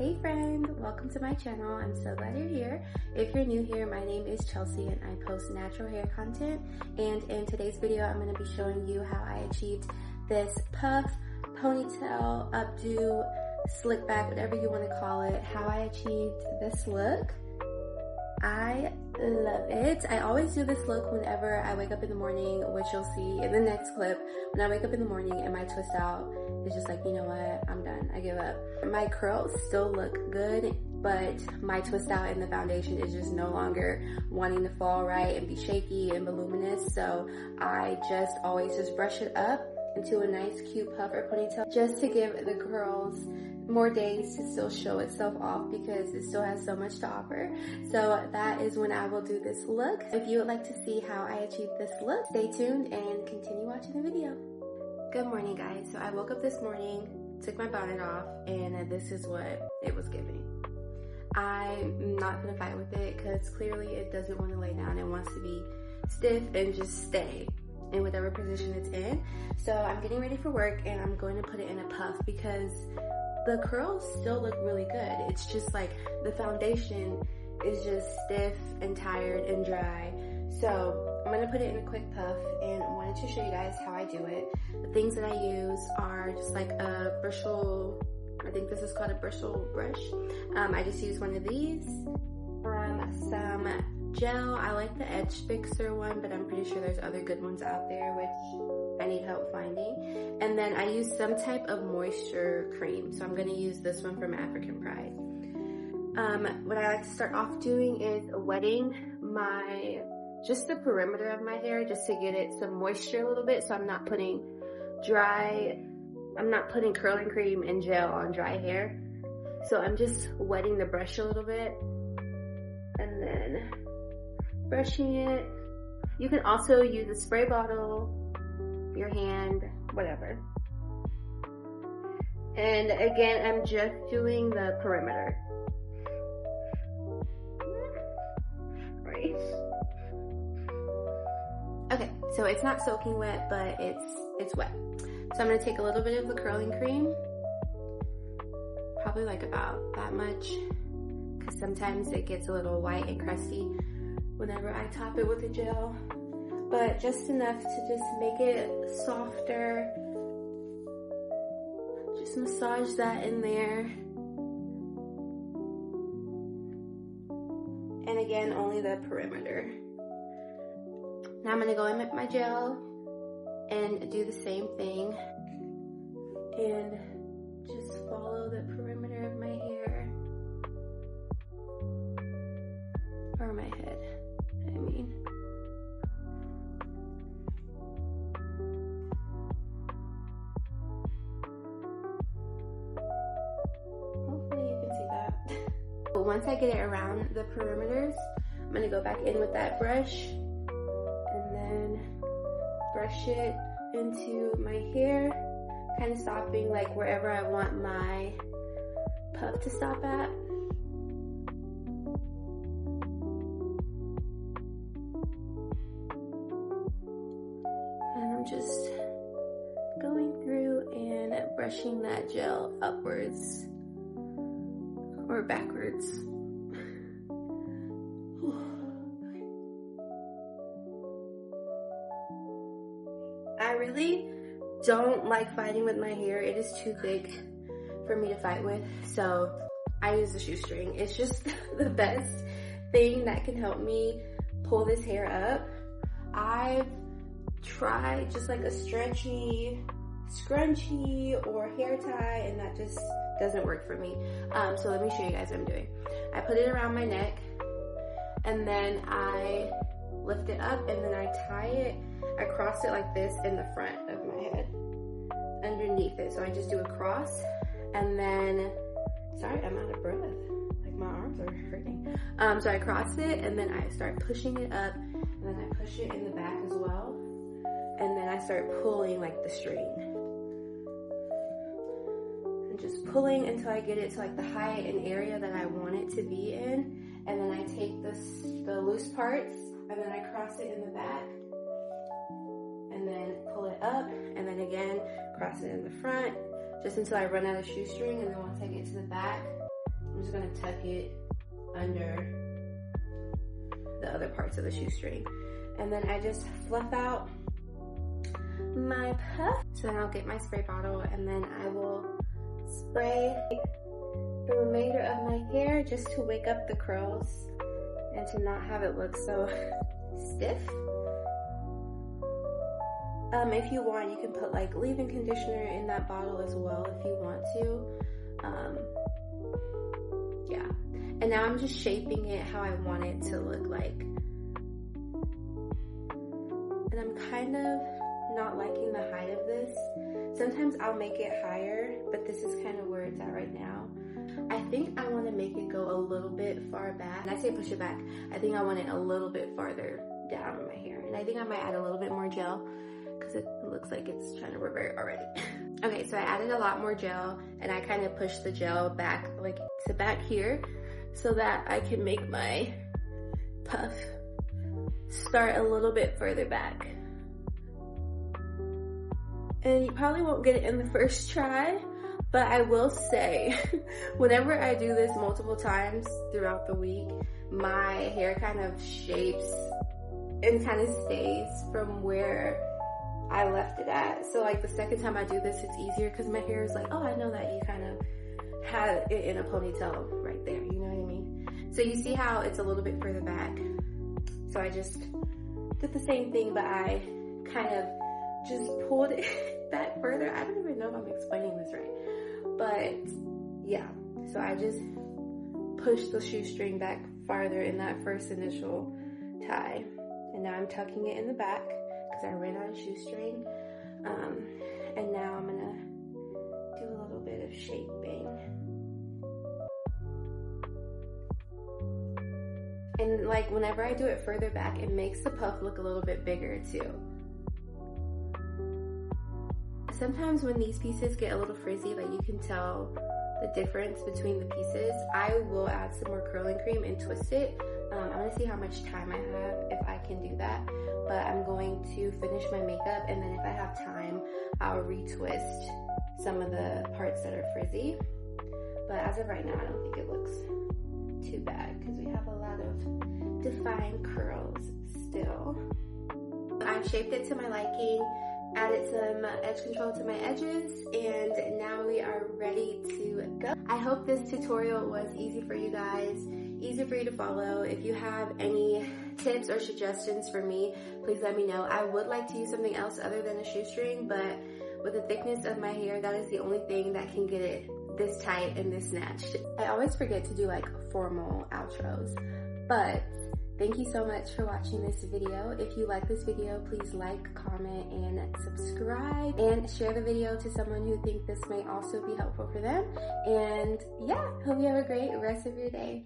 Hey friend, welcome to my channel. I'm so glad you're here. If you're new here, my name is Chelsea and I post natural hair content. And in today's video, I'm going to be showing you how I achieved this puff, ponytail, updo, slick back, whatever you want to call it, how I achieved this look. I love it. I always do this look whenever I wake up in the morning, which you'll see in the next clip. When I wake up in the morning and my twist out is just like, you know what, I'm done, I give up. My curls still look good, but my twist out in the foundation is just no longer wanting to fall right and be shaky and voluminous. So I just always just brush it up into a nice cute puff or ponytail just to give the curls more days to still show itself off because it still has so much to offer. So that is when I will do this look. If you would like to see how I achieved this look, stay tuned and continue watching the video. Good morning, guys. So I woke up this morning, took my bonnet off, and this is what it was giving. I'm not gonna fight with it because clearly it doesn't want to lay down. It wants to be stiff and just stay in whatever position it's in. So I'm getting ready for work and I'm going to put it in a puff because the curls still look really good. It's just like the foundation is just stiff and tired and dry. So I'm gonna put it in a quick puff and wanted to show you guys how I do it. The things that I use are just like a bristle, I think this is called a bristle brush. I just use one of these. Some gel, I like the Edge Fixer one, but I'm pretty sure there's other good ones out there which I need help finding. And then I use some type of moisture cream. So I'm gonna use this one from African Pride. What I like to start off doing is wetting just the perimeter of my hair just to get it some moisture a little bit, so I'm not putting curling cream and gel on dry hair. So I'm just wetting the brush a little bit and then brushing it. You can also use a spray bottle, your hand, whatever. And again, I'm just doing the perimeter. Right. Okay, so it's not soaking wet, but it's wet. So I'm gonna take a little bit of the curling cream, probably like about that much, because sometimes it gets a little white and crusty whenever I top it with the gel, but just enough to just make it softer. Just massage that in there. And again, only the perimeter. Now I'm gonna go in with my gel and do the same thing and just follow the perimeter of my hair, or my head, I mean. Hopefully you can see that. But once I get it around the perimeters, I'm gonna go back in with that brush and then brush it into my hair, kind of stopping like wherever I want my puff to stop at. And I'm just going through and brushing that gel upwards or backwards. I really don't like fighting with my hair. It is too thick for me to fight with, so I use the shoestring. It's just the best thing that can help me pull this hair up. I've tried just like a stretchy scrunchie or hair tie, and that just doesn't work for me. So let me show you guys what I'm doing. I put it around my neck, and then I lift it up, and then I tie it. I cross it like this in the front of my head, underneath it. So I just do a cross, and then, sorry, I'm out of breath. Like my arms are hurting. So I cross it, and then I start pushing it up, and then I push it in the back as well. And then I start pulling like the string. And just pulling until I get it to like the height and area that I want it to be in. And then I take the loose parts, and then I cross it in the back. And then pull it up, and then again, cross it in the front, just until I run out of shoestring. And then once I get to the back, I'm just gonna tuck it under the other parts of the shoestring. And then I just fluff out my puff. So then I'll get my spray bottle and then I will spray the remainder of my hair just to wake up the curls and to not have it look so stiff. If you want, you can put like leave-in conditioner in that bottle as well if you want to. Yeah. And now I'm just shaping it how I want it to look like. And I'm kind of not liking the height of this. Sometimes I'll make it higher, but this is kind of where it's at right now. I think I want to make it go a little bit far back. And I say push it back. I think I want it a little bit farther down in my hair. And I think I might add a little bit more gel because it looks like it's trying to revert already. Okay, so I added a lot more gel and I kind of pushed the gel back like to back here so that I can make my puff start a little bit further back. And you probably won't get it in the first try, but I will say, whenever I do this multiple times throughout the week, my hair kind of shapes and kind of stays from where I left it at. So like the second time I do this, it's easier because my hair is like, oh, I know that you kind of had it in a ponytail right there, you know what I mean? So you see how it's a little bit further back. So I just did the same thing, but I kind of just pulled it back further. I don't even know if I'm explaining this right, but yeah. So I just pushed the shoestring back farther in that first initial tie. And now I'm tucking it in the back because I ran out of shoestring. And now I'm gonna do a little bit of shaping. And like whenever I do it further back, it makes the puff look a little bit bigger too. Sometimes when these pieces get a little frizzy, like you can tell the difference between the pieces, I will add some more curling cream and twist it. I'm gonna see how much time I have if I can do that, but I'm going to finish my makeup and then if I have time, I'll retwist some of the parts that are frizzy. But as of right now, I don't think it looks too bad because we have a lot of defined curls still. I've shaped it to my liking, added some edge control to my edges, and now we are ready to go. I hope this tutorial was easy for you guys, easy for you to follow. If you have any tips or suggestions for me, please let me know. I would like to use something else other than a shoestring, but with the thickness of my hair, that is the only thing that can get it this tight and this snatched. I always forget to do like formal outros, but thank you so much for watching this video. If you like this video, please like, comment, and subscribe, and share the video to someone who thinks this may also be helpful for them. And yeah, hope you have a great rest of your day.